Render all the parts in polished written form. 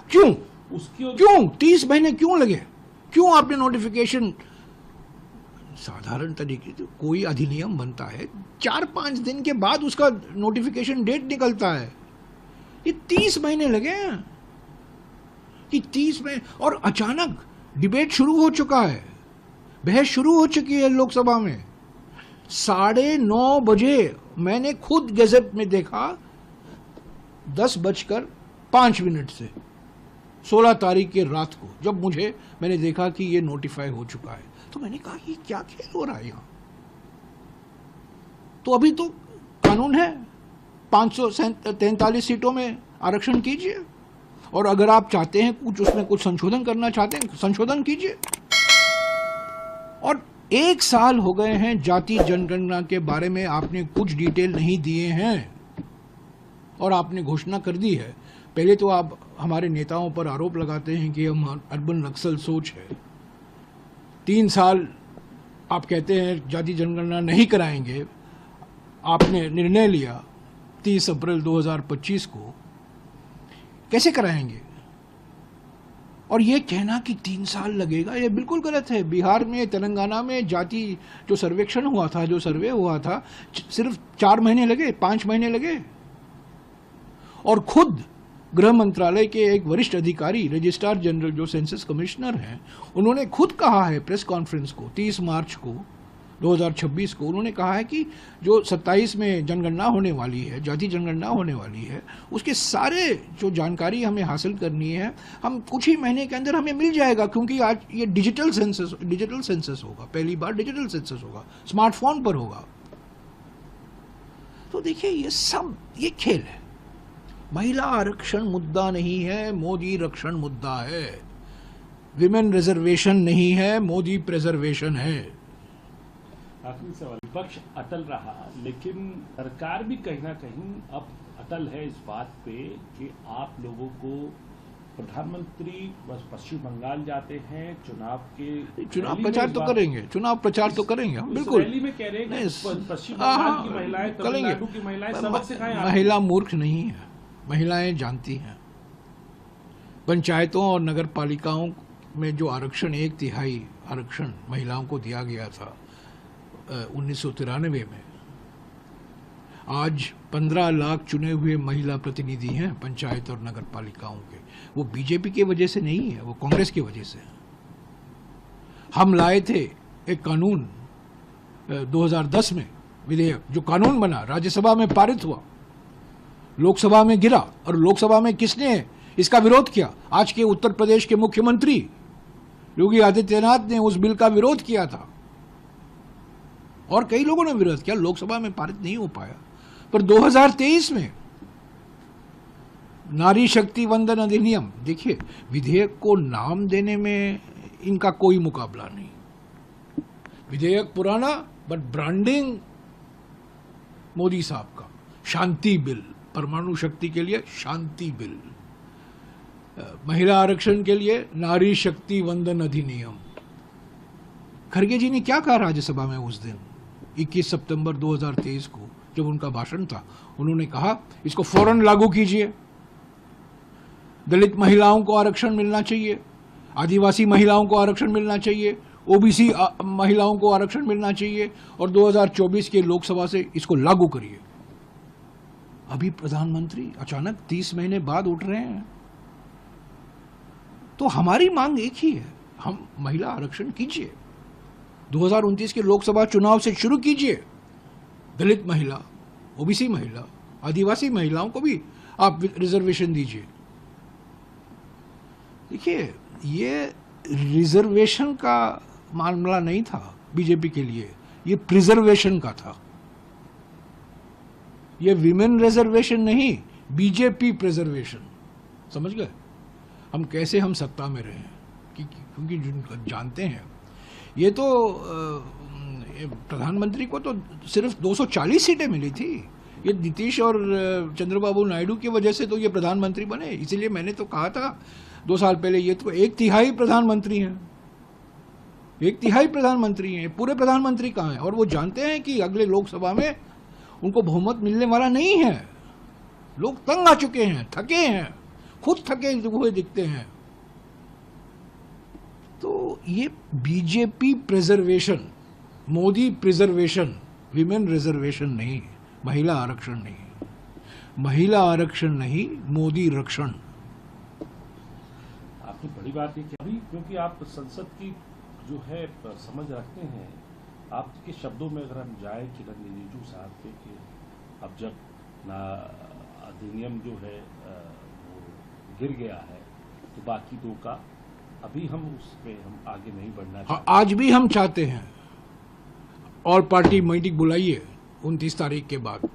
क्यों उसकी क्यों 30 महीने क्यों लगे? क्यों आपने नोटिफिकेशन? साधारण तरीके से कोई अधिनियम बनता है 4-5 दिन के बाद उसका नोटिफिकेशन डेट निकलता है। ये 30 महीने लगे हैं कि 30 महीने, और अचानक डिबेट शुरू हो चुका है, बहस शुरू हो चुकी है लोकसभा में। 9:30 बजे मैंने खुद गैजेट में देखा, 10:05 से 16 तारीख की रात को जब मैंने देखा कि ये नोटिफाई हो चुका है, तो मैंने कहा ये क्या खेल हो रहा है यहां? तो अभी तो कानून है, 543 सीटों में आरक्षण कीजिए, और अगर आप चाहते हैं उसमें कुछ संशोधन करना चाहते हैं, संशोधन कीजिए। और 1 साल हो गए हैं जाति जनगणना के बारे में आपने कुछ डिटेल नहीं दिए हैं, और आपने घोषणा कर दी है। पहले तो आप हमारे नेताओं पर आरोप लगाते हैं कि हम अर्बन नक्सल सोच है। 3 साल आप कहते हैं जाति जनगणना नहीं कराएंगे, आपने निर्णय लिया 30 अप्रैल 2025 को, कैसे कराएंगे? और ये कहना कि 3 साल लगेगा, ये बिल्कुल गलत है। बिहार में, तेलंगाना में जाति जो सर्वेक्षण हुआ था, जो सर्वे हुआ था, सिर्फ 4 महीने लगे, 5 महीने लगे। और खुद गृह मंत्रालय के एक वरिष्ठ अधिकारी, रजिस्ट्रार जनरल जो सेंसस कमिश्नर हैं, उन्होंने खुद कहा है प्रेस कॉन्फ्रेंस को 30 मार्च को 2026 को, उन्होंने कहा है कि जो 27 में जनगणना होने वाली है, जाति जनगणना होने वाली है, उसके सारे जो जानकारी हमें हासिल करनी है, हम कुछ ही महीने के अंदर हमें मिल जाएगा, क्योंकि आज ये डिजिटल सेंसस होगा, पहली बार डिजिटल सेंसस होगा, स्मार्टफोन पर होगा। तो देखिए ये खेल है। महिला आरक्षण मुद्दा नहीं है, मोदी रक्षण मुद्दा है। विमेन रिजर्वेशन नहीं है, मोदी प्रिजर्वेशन है। आखिरी सवाल, विपक्ष अटल रहा, लेकिन सरकार भी कहीं ना कहीं अब अटल है इस बात पे कि आप लोगों को प्रधानमंत्री बस पश्चिम बंगाल जाते हैं, चुनाव प्रचार तो करेंगे, चुनाव प्रचार तो करेंगे हम, बिल्कुल। रैली में कह रहे हैं कि पश्चिम बंगाल की महिलाएं, तमिलनाडु की महिलाएं सबक सिखाएं। महिला मूर्ख नहीं है, महिलाएं जानती हैं। पंचायतों और नगर पालिकाओं में जो आरक्षण 1/3 आरक्षण महिलाओं को दिया गया था 1993 में, आज 15 लाख चुने हुए महिला प्रतिनिधि हैं पंचायत और नगर पालिकाओं के। वो बीजेपी की वजह से नहीं है, वो कांग्रेस की वजह से है। हम लाए थे एक कानून 2010 में, विधेयक, जो कानून बना, राज्यसभा में पारित हुआ, लोकसभा में गिरा, और लोकसभा में किसने इसका विरोध किया? आज के उत्तर प्रदेश के मुख्यमंत्री योगी आदित्यनाथ ने उस बिल का विरोध किया था, और कई लोगों ने विरोध किया, लोकसभा में पारित नहीं हो पाया। पर 2023 में नारी शक्ति वंदन अधिनियम, देखिए विधेयक को नाम देने में इनका कोई मुकाबला नहीं। विधेयक पुराना, बट ब्रांडिंग मोदी साहब का। शांति बिल, परमाणु शक्ति के लिए शांति बिल, महिला आरक्षण के लिए नारी शक्ति वंदन अधिनियम। खड़गे जी ने क्या कहा राज्यसभा में उस दिन 21 सितंबर 2023 को, जब उनका भाषण था? उन्होंने कहा इसको फौरन लागू कीजिए, दलित महिलाओं को आरक्षण मिलना चाहिए, आदिवासी महिलाओं को आरक्षण मिलना चाहिए, ओबीसी महिलाओं को आरक्षण मिलना चाहिए, और 2024 के लोकसभा से इसको लागू करिए। अभी प्रधानमंत्री अचानक 30 महीने बाद उठ रहे हैं। तो हमारी मांग एक ही है, हम महिला आरक्षण कीजिए, 2029 के लोकसभा चुनाव से शुरू कीजिए। दलित महिला, ओबीसी महिला, आदिवासी महिलाओं को भी आप रिजर्वेशन दीजिए। देखिए, ये रिजर्वेशन का मामला नहीं था बीजेपी के लिए, ये प्रिजर्वेशन का था। ये विमेन रिजर्वेशन नहीं, बीजेपी प्रिजर्वेशन। समझ गए हम कैसे हम सत्ता में रहे हैं? क्योंकि जानते हैं ये तो प्रधानमंत्री को तो सिर्फ 240 सीटें मिली थी। ये नीतीश और चंद्रबाबू नायडू की वजह से तो ये प्रधानमंत्री बने। इसीलिए मैंने तो कहा था 2 साल पहले, ये तो 1/3 प्रधानमंत्री हैं, 1/3 प्रधानमंत्री हैं। पूरे प्रधानमंत्री कहाँ हैं? और वो जानते हैं कि अगले लोकसभा में उनको बहुमत मिलने वाला नहीं है। लोग तंग आ चुके हैं, थके हैं, खुद थके हुए दिखते हैं। तो ये BJP preservation, Modi preservation, women reservation नहीं, महिला आरक्षण नहीं, महिला आरक्षण नहीं, मोदी रक्षण। आपने बड़ी बात ये की अभी, क्योंकि आप संसद की जो है समझ रखते हैं, आपके शब्दों में अगर हम जाए किरण रिजिजू साहब के कि अब जब ना अधिनियम जो है वो गिर गया है तो बाकी दो का अभी हम उसमें हम आगे नहीं बढ़ना चाहते। आज भी हम चाहते हैं और पार्टी मीटिंग बुलाइए 29 तारीख के बाद,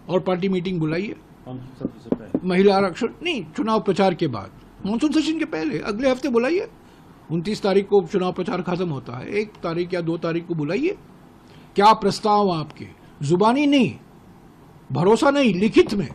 और पार्टी मीटिंग बुलाइए मानसून सत्र से पहले। महिला आरक्षण नहीं, चुनाव प्रचार के बाद, मानसून सेशन के पहले अगले हफ्ते बुलाइए। 29 तारीख को चुनाव प्रचार खत्म होता है, 1 तारीख या 2 तारीख को बुलाइए। क्या प्रस्ताव आपके, जुबानी नहीं, भरोसा नहीं, लिखित में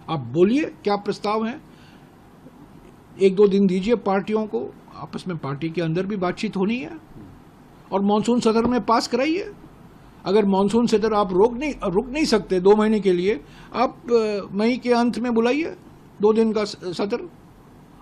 आप बोलिए क्या प्रस्ताव है। 1-2 दिन दीजिए पार्टियों को, आपस में पार्टी के अंदर भी बातचीत होनी है, और मानसून सत्र में पास कराइए। अगर मानसून सत्र आप रुक नहीं सकते 2 महीने के लिए, आप मई के अंत में बुलाइए 2 दिन का सत्र।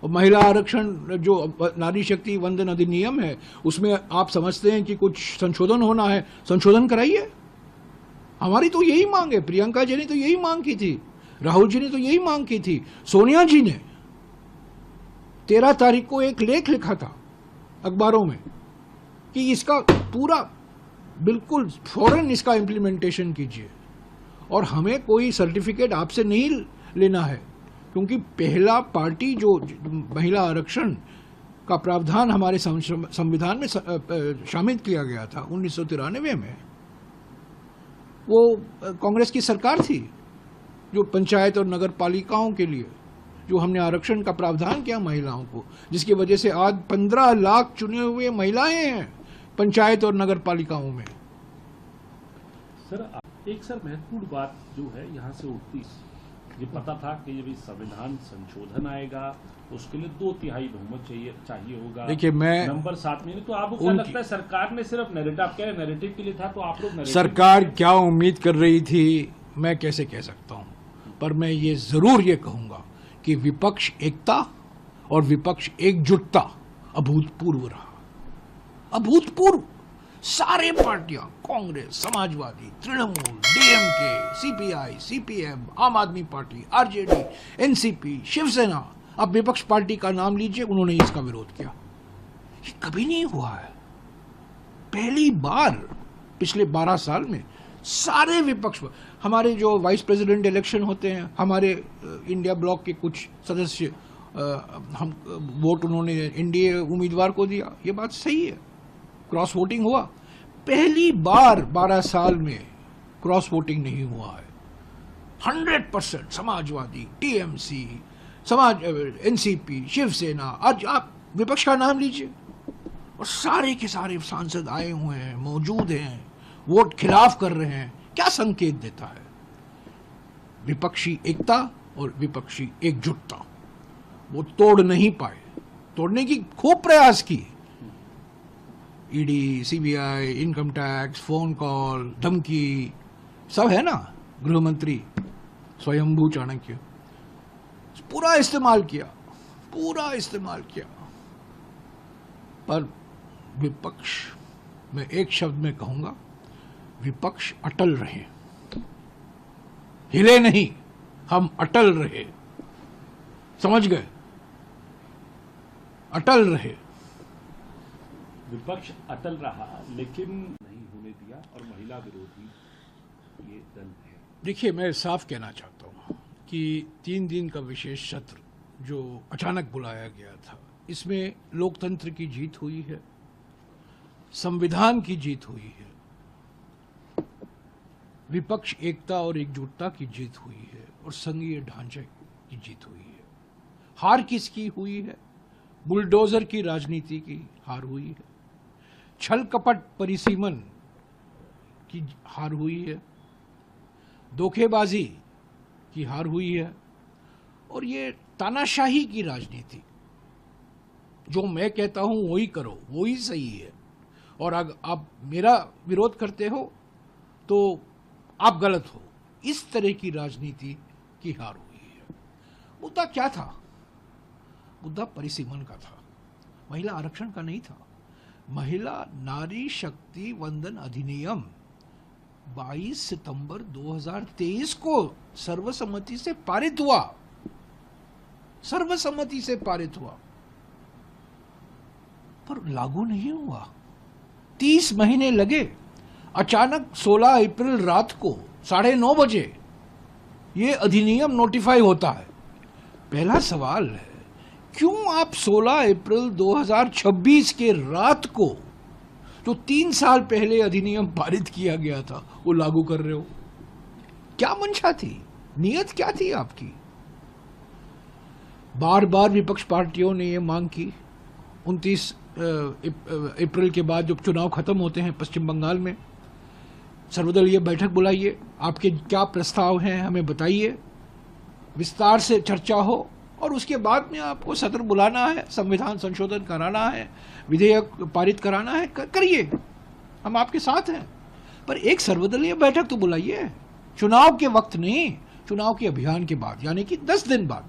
और महिला आरक्षण जो नारी शक्ति वंदन अधिनियम है, उसमें आप समझते हैं कि कुछ संशोधन होना है, संशोधन कराइए। हमारी तो यही मांग है, प्रियंका जी ने तो यही मांग की थी, राहुल जी ने तो यही मांग की थी, सोनिया जी ने 13 तारीख को एक लेख लिखा था अखबारों में कि इसका पूरा बिल्कुल फौरन इसका इम्प्लीमेंटेशन कीजिए। और हमें कोई सर्टिफिकेट आपसे नहीं लेना है, क्योंकि पहला पार्टी जो महिला आरक्षण का प्रावधान हमारे संविधान में शामिल किया गया था 1993 में, वो कांग्रेस की सरकार थी, जो पंचायत और नगर पालिकाओं के लिए जो हमने आरक्षण का प्रावधान किया महिलाओं को, जिसकी वजह से आज 15 लाख चुने हुए महिलाएं हैं पंचायत और नगर पालिकाओं में। सर एक महत्वपूर्ण बात जो है यहाँ से उठती, ये पता था कि जब संविधान संशोधन आएगा उसके लिए 2/3 बहुमत चाहिए होगा। देखिए, मैं नंबर 7 में, तो आपको क्या लगता है सरकार ने सिर्फ नैरेटिव के लिए था, तो आप लोग सरकार क्या उम्मीद कर रही थी मैं कैसे कह सकता हूं, पर मैं ये जरूर ये कहूंगा कि विपक्ष एकता और विपक्ष एकजुटता अभूतपूर्व रहा, अभूतपूर्व। सारे पार्टियां, Congress, Samajwadi, Trinamool, DMK, CPI, CPM, आम आदमी पार्टी, आरजेडी, एनसीपी, शिवसेना, अब विपक्ष पार्टी का नाम लीजिए, उन्होंने इसका विरोध किया। ये कभी नहीं हुआ है, पहली बार पिछले 12 साल में सारे विपक्ष। हमारे जो वाइस प्रेसिडेंट इलेक्शन होते हैं, हमारे इंडिया ब्लॉक के कुछ सदस्य हम वोट उन्होंने एनडीए उम्मीदवार को दिया, ये बात सही है, क्रॉस वोटिंग हुआ। पहली बार 12 साल में क्रॉस वोटिंग नहीं हुआ है। 100% समाजवादी, टीएमसी, एनसीपी, शिवसेना, आज आप विपक्ष का नाम लीजिए, और सारे के सारे सांसद आए हुए हैं, मौजूद हैं, वोट खिलाफ कर रहे हैं। क्या संकेत देता है? विपक्षी एकता और विपक्षी एकजुटता वो तोड़ नहीं पाए, तोड़ने की खूब प्रयास की। ED, CBI, income tax, phone call, धमकी, सब है ना, गृह मंत्री स्वयंभू चाणक्य, पूरा इस्तेमाल किया, पर विपक्ष, मैं एक शब्द में कहूंगा, विपक्ष अटल रहे, हिले नहीं, हम अटल रहे, समझ गए, अटल रहे। विपक्ष अटल रहा लेकिन नहीं होने दिया, और महिला विरोधी ये दल है। देखिए, मैं साफ कहना चाहता हूं कि 3 दिन का विशेष सत्र जो अचानक बुलाया गया था, इसमें लोकतंत्र की जीत हुई है, संविधान की जीत हुई है, विपक्ष एकता और एकजुटता की जीत हुई है, और संघीय ढांचे की जीत हुई है। हार किसकी हुई है? बुलडोजर की राजनीति की हार हुई है, छल कपट परिसीमन की हार हुई है, धोखेबाजी की हार हुई है, और ये तानाशाही की राजनीति, जो मैं कहता हूं वही करो, वही सही है, और अगर आप मेरा विरोध करते हो तो आप गलत हो, इस तरह की राजनीति की हार हुई है। मुद्दा क्या था? मुद्दा परिसीमन का था, महिला आरक्षण का नहीं था। महिला नारी शक्ति वंदन अधिनियम 22 सितंबर 2023 को सर्वसम्मति से पारित हुआ, सर्वसम्मति से पारित हुआ, पर लागू नहीं हुआ। 30 महीने लगे। अचानक 16 अप्रैल रात को 9:30 बजे ये अधिनियम नोटिफाई होता है। पहला सवाल है, क्यों आप 16 अप्रैल 2026 के रात को जो 3 साल पहले अधिनियम पारित किया गया था वो लागू कर रहे हो? क्या मंशा थी, नीयत क्या थी आपकी? बार बार विपक्ष पार्टियों ने ये मांग की। 29 अप्रैल के बाद जब चुनाव खत्म होते हैं पश्चिम बंगाल में, सर्वदलीय बैठक बुलाइए, आपके क्या प्रस्ताव हैं हमें बताइए, विस्तार से चर्चा हो, और उसके बाद में आपको सत्र बुलाना है, संविधान संशोधन कराना है, विधेयक पारित कराना है, करिए, हम आपके साथ हैं। पर एक सर्वदलीय बैठक तो बुलाइए, चुनाव के वक्त नहीं, चुनाव के अभियान के बाद, यानी कि 10 दिन बाद,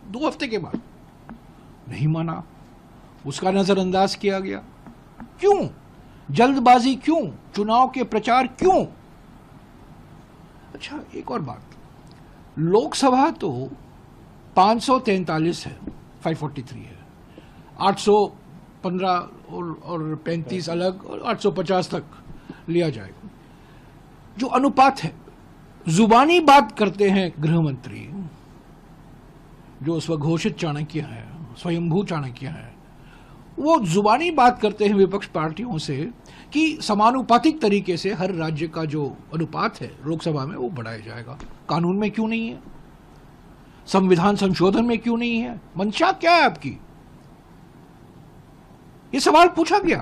2 हफ्ते के बाद। नहीं माना, उसका नजरअंदाज किया गया। क्यों? जल्दबाजी क्यों? चुनाव के प्रचार क्यों? अच्छा, एक और बात, लोकसभा तो 543 है, 543 है, 815 और 35 अलग, और 850 तक लिया जाएगा। जो अनुपात है, जुबानी बात करते हैं गृह मंत्री, जो स्वघोषित चाणक्य हैं, स्वयंभू चाणक्य हैं, वो जुबानी बात करते हैं विपक्ष पार्टियों से कि समानुपातिक तरीके से हर राज्य का जो अनुपात है लोकसभा में वो बढ़ाया जाएगा। कानून में क्यों नहीं है? संविधान संशोधन में क्यों नहीं है? मंशा क्या है आपकी? ये सवाल पूछा गया,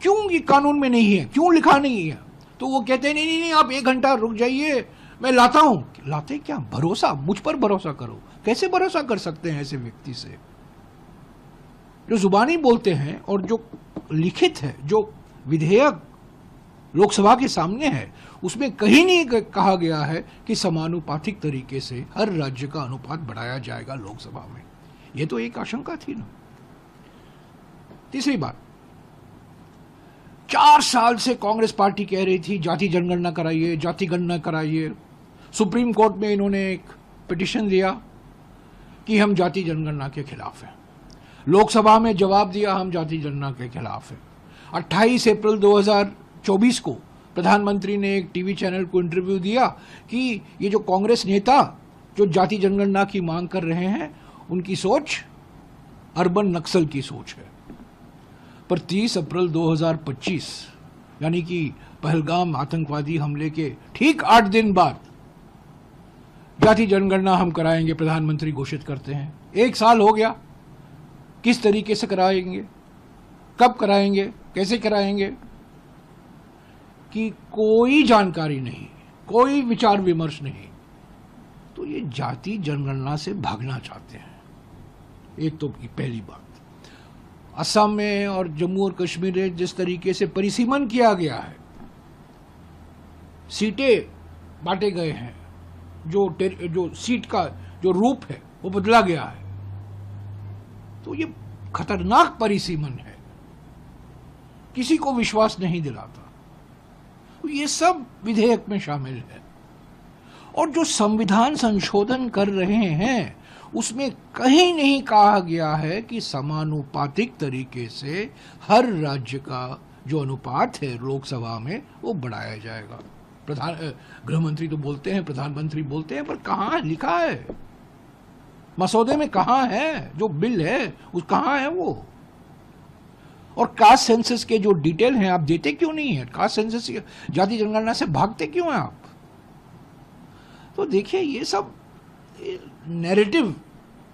क्यों ये कानून में नहीं है, क्यों लिखा नहीं है? तो वो कहते हैं नहीं नहीं, आप 1 घंटा रुक जाइए, मैं लाता हूं। लाते क्या? भरोसा, मुझ पर भरोसा करो। कैसे भरोसा कर सकते हैं ऐसे व्यक्ति से जो जुबानी बोलते हैं, और जो लिखित है, जो विधेयक लोकसभा के सामने है, उसमें कहीं नहीं कहा गया है कि समानुपातिक तरीके से हर राज्य का अनुपात बढ़ाया जाएगा लोकसभा में। यह तो एक आशंका थी ना। तीसरी बात, 4 साल से कांग्रेस पार्टी कह रही थी जाति जनगणना कराइए, जाति गणना कराइए। सुप्रीम कोर्ट में इन्होंने एक पिटीशन दिया कि हम जाति जनगणना के खिलाफ हैं। लोकसभा में जवाब दिया, हम जाति जनगणना के खिलाफ हैं। 28 अप्रैल 2024 को प्रधानमंत्री ने एक टीवी चैनल को इंटरव्यू दिया कि ये जो कांग्रेस नेता जो जाति जनगणना की मांग कर रहे हैं, उनकी सोच अर्बन नक्सल की सोच है। पर 30 अप्रैल 2025 यानी कि पहलगाम आतंकवादी हमले के ठीक 8 दिन बाद जाति जनगणना हम कराएंगे, प्रधानमंत्री घोषित करते हैं। 1 साल हो गया, किस तरीके से कराएंगे, कब कराएंगे, कैसे कराएंगे कि कोई जानकारी नहीं, कोई विचार विमर्श नहीं। तो ये जाति जनगणना से भागना चाहते हैं। एक तो पहली बात, असम में और जम्मू और कश्मीर में जिस तरीके से परिसीमन किया गया है, सीटें बांटे गए हैं, जो सीट का जो रूप है वो बदला गया है, तो ये खतरनाक परिसीमन है, किसी को विश्वास नहीं दिलाता। तो ये सब विधेयक में शामिल है। और जो संविधान संशोधन कर रहे हैं उसमें कहीं नहीं कहा गया है कि समानुपातिक तरीके से हर राज्य का जो अनुपात है लोकसभा में वो बढ़ाया जाएगा। गृह मंत्री तो बोलते हैं, प्रधानमंत्री बोलते हैं, पर कहाँ लिखा है? मसौदे में कहाँ है? जो बिल है उस कहाँ है वो? और कास्ट सेंसस के जो डिटेल हैं आप देते क्यों नहीं है? कास्ट सेंसस जाति जनगणना से भागते क्यों हैं आप? तो देखिए, ये सब नैरेटिव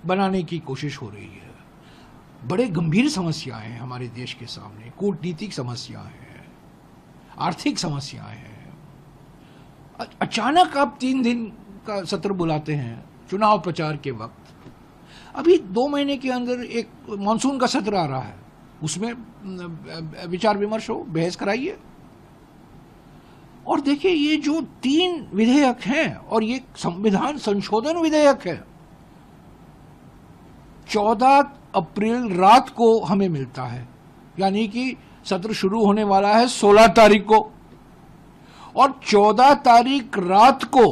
बनाने की कोशिश हो रही है। बड़े गंभीर समस्याएं हैं हमारे देश के सामने, कूटनीतिक समस्याएं हैं, आर्थिक समस्याएं हैं। अचानक आप 3 दिन का सत्र बुलाते हैं चुनाव प्रचार के वक्त। अभी 2 महीने के अंदर एक मानसून का सत्र आ रहा है, उसमें विचार विमर्श हो, बहस कराइए। और देखिए, ये जो 3 विधेयक हैं और ये संविधान संशोधन विधेयक है, 14 अप्रैल रात को हमें मिलता है, यानी कि सत्र शुरू होने वाला है 16 तारीख को, और 14 तारीख रात को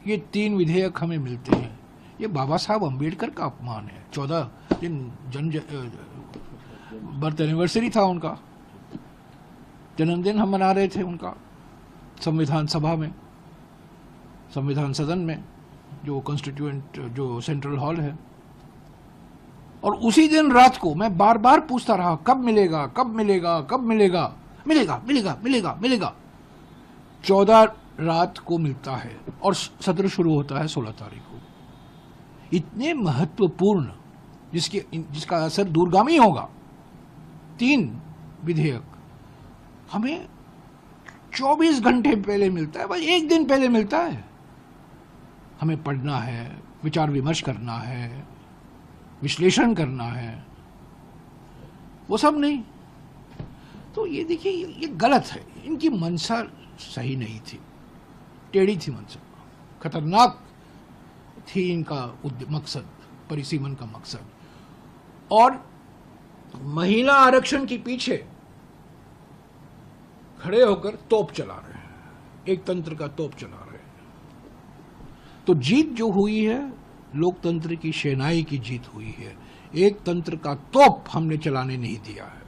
ये 3 विधेयक हमें मिलते हैं। ये बाबा साहब अंबेडकर का अपमान है। 14 दिन बर्थ एनिवर्सरी था उनका, जन्मदिन हम मना रहे थे उनका संविधान सभा में, संविधान सदन में, जो कॉन्स्टिट्यूएंट जो सेंट्रल हॉल है। और उसी दिन रात को मैं बार बार पूछता रहा, कब मिलेगा, कब मिलेगा, कब मिलेगा, मिलेगा मिलेगा मिलेगा मिलेगा। 14 रात को मिलता है और सत्र शुरू होता है 16 तारीख को। इतने महत्वपूर्ण, जिसका असर दूरगामी होगा, 3 विधेयक हमें 24 घंटे पहले मिलता है, बस एक दिन पहले मिलता है। हमें पढ़ना है, विचार विमर्श करना है, विश्लेषण करना है, वो सब नहीं। तो ये देखिए, ये गलत है। इनकी मंशा सही नहीं थी, टेढ़ी थी मंशा, खतरनाक थी इनका मकसद, परिसीमन का मकसद। और महिला आरक्षण के पीछे खड़े होकर तोप चला रहे हैं, एक तंत्र का तोप चला रहे हैं। तो जीत जो हुई है, लोकतंत्र की सेनाई की जीत हुई है। एक तंत्र का तोप हमने चलाने नहीं दिया है।